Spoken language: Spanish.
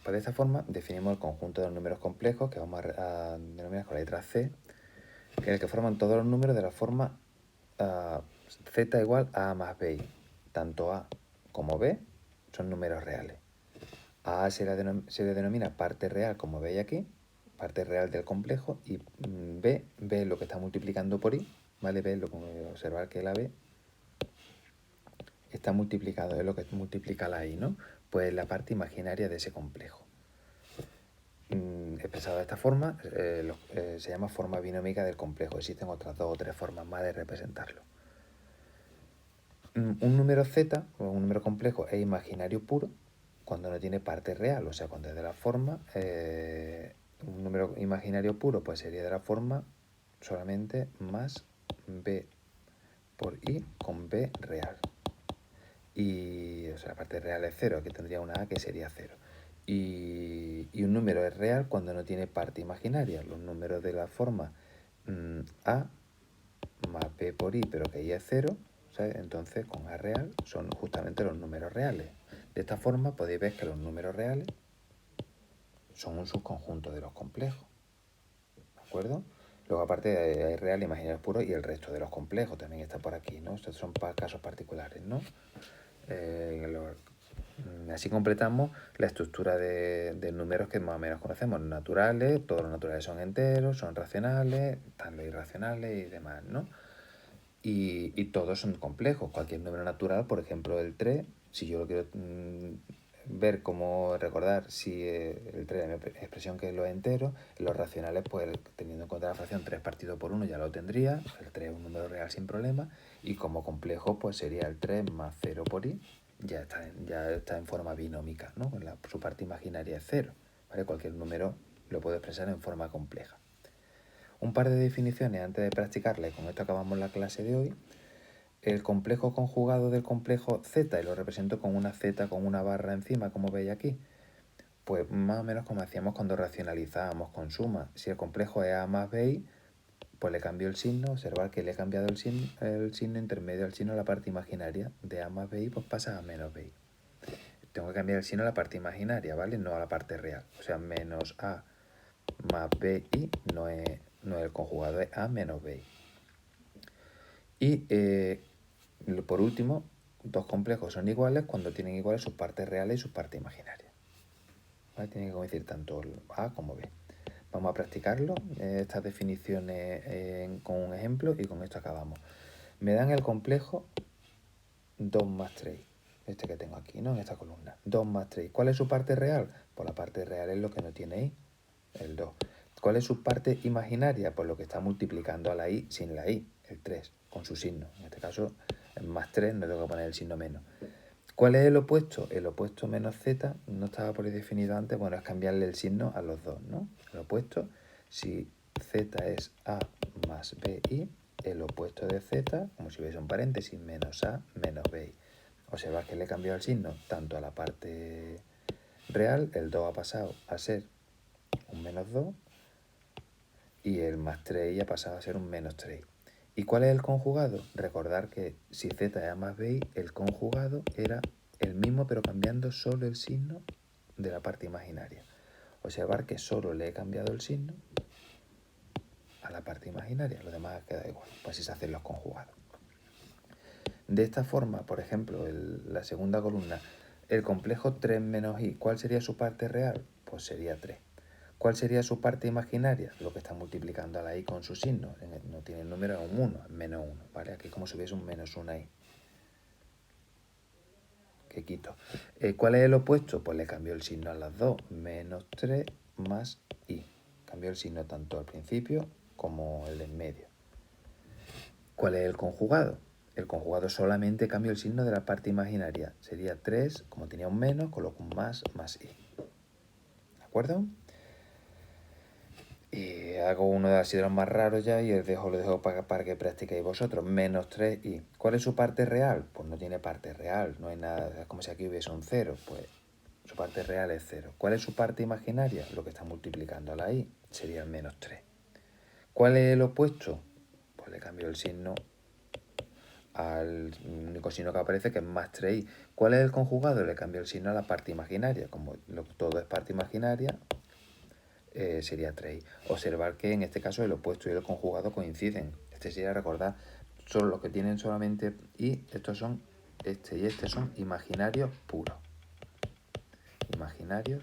Pues de esta forma definimos el conjunto de los números complejos que vamos a denominar con la letra C, que es el que forman todos los números de la forma z igual a más b. Tanto a como b son números reales. A se le denomina parte real, como veis aquí, parte real del complejo, y b es lo que está multiplicando por i, ¿vale? B es lo que observar que la b está multiplicado, es lo que multiplica la i, ¿no? Pues la parte imaginaria de ese complejo. Expresado de esta forma, se llama forma binómica del complejo. Existen otras 2 o 3 formas más de representarlo. Un número z, o un número complejo, es imaginario puro cuando no tiene parte real, o sea, cuando es de la forma, un número imaginario puro pues sería de la forma solamente más b por i con b real. Y, o sea, la parte real es 0, que tendría una a que sería 0. Y un número es real cuando no tiene parte imaginaria. Los números de la forma a más b por i, pero que i es 0, ¿sabes? Entonces con a real son justamente los números reales. De esta forma podéis ver que los números reales son un subconjunto de los complejos, ¿de acuerdo? Luego aparte hay real, imaginarios puros y el resto de los complejos también está por aquí, ¿no? Estos son casos particulares, ¿no? Así completamos la estructura de números que más o menos conocemos. Naturales, todos los naturales son enteros, son racionales, están los irracionales y demás, ¿no? Y todos son complejos. Cualquier número natural, por ejemplo el 3, si yo lo quiero ver cómo recordar si el 3 es mi expresión que es los enteros, los racionales, pues teniendo en cuenta la fracción 3 partido por 1 ya lo tendría, el 3 es un número real sin problema, y como complejo pues sería el 3 más 0 por i, ya está en forma binómica, ¿no? Su parte imaginaria es 0, ¿vale? Cualquier número lo puedo expresar en forma compleja. Un par de definiciones antes de practicarla, y con esto acabamos la clase de hoy. El complejo conjugado del complejo z, y lo represento con una z con una barra encima, como veis aquí, pues más o menos como hacíamos cuando racionalizábamos con suma. Si el complejo es a más bi, pues le cambio el signo. Observar que le he cambiado el signo intermedio al signo a la parte imaginaria. De a más bi pues pasa a menos bi. Tengo que cambiar el signo a la parte imaginaria, ¿vale? No a la parte real. O sea, menos a más bi no es el conjugado, es a menos bi. Y por último, dos complejos son iguales cuando tienen iguales sus partes reales y sus partes imaginarias, ¿vale? Tienen que coincidir tanto A como B. Vamos a practicarlo, estas definiciones con un ejemplo, y con esto acabamos. Me dan el complejo 2 más 3, este que tengo aquí, ¿no? En esta columna. 2 más 3. ¿Cuál es su parte real? Pues la parte real es lo que no tiene i, el 2. ¿Cuál es su parte imaginaria? Pues lo que está multiplicando a la i sin la i, el 3, con su signo. En este caso, en más 3 no tengo que poner el signo menos. ¿Cuál es el opuesto? El opuesto menos z, no estaba por ahí definido antes, bueno, es cambiarle el signo a los dos, ¿no? El opuesto, si z es a más bi, el opuesto de z, como si hubiese un paréntesis, menos a menos bi. Observad que le he cambiado el signo tanto a la parte real, el 2 ha pasado a ser un menos 2, y el más 3 ha pasado a ser un menos 3. ¿Y cuál es el conjugado? Recordar que si z es a más bi, el conjugado era el mismo pero cambiando solo el signo de la parte imaginaria. Observar que solo le he cambiado el signo a la parte imaginaria, lo demás queda igual. Pues así se hacen los conjugados. De esta forma, por ejemplo, la segunda columna, el complejo 3 menos i, ¿cuál sería su parte real? Pues sería 3. ¿Cuál sería su parte imaginaria? Lo que está multiplicando a la i con su signo. No tiene el número, es un 1, es menos 1, ¿vale? Aquí como si hubiese un menos 1 ahí. Que quito. ¿Cuál es el opuesto? Pues le cambio el signo a las dos. Menos 3 más i. Cambio el signo tanto al principio como el de en medio. ¿Cuál es el conjugado? El conjugado solamente cambio el signo de la parte imaginaria. Sería 3, como tenía un menos, coloco un más i. ¿De acuerdo? Y hago uno de los más raros ya y lo dejo para que practiquéis vosotros. Menos 3i. ¿Cuál es su parte real? Pues no tiene parte real, no hay nada, es como si aquí hubiese un 0, pues su parte real es 0. ¿Cuál es su parte imaginaria? Lo que está multiplicando a la i, sería el menos 3. ¿Cuál es el opuesto? Pues le cambio el signo al único signo que aparece, que es más 3i. ¿Cuál es el conjugado? Le cambio el signo a la parte imaginaria. Como todo es parte imaginaria, sería 3i. Observar que en este caso el opuesto y el conjugado coinciden. Este sería, recordar, solo los que tienen solamente i, estos son, este y este son imaginarios puros. Imaginarios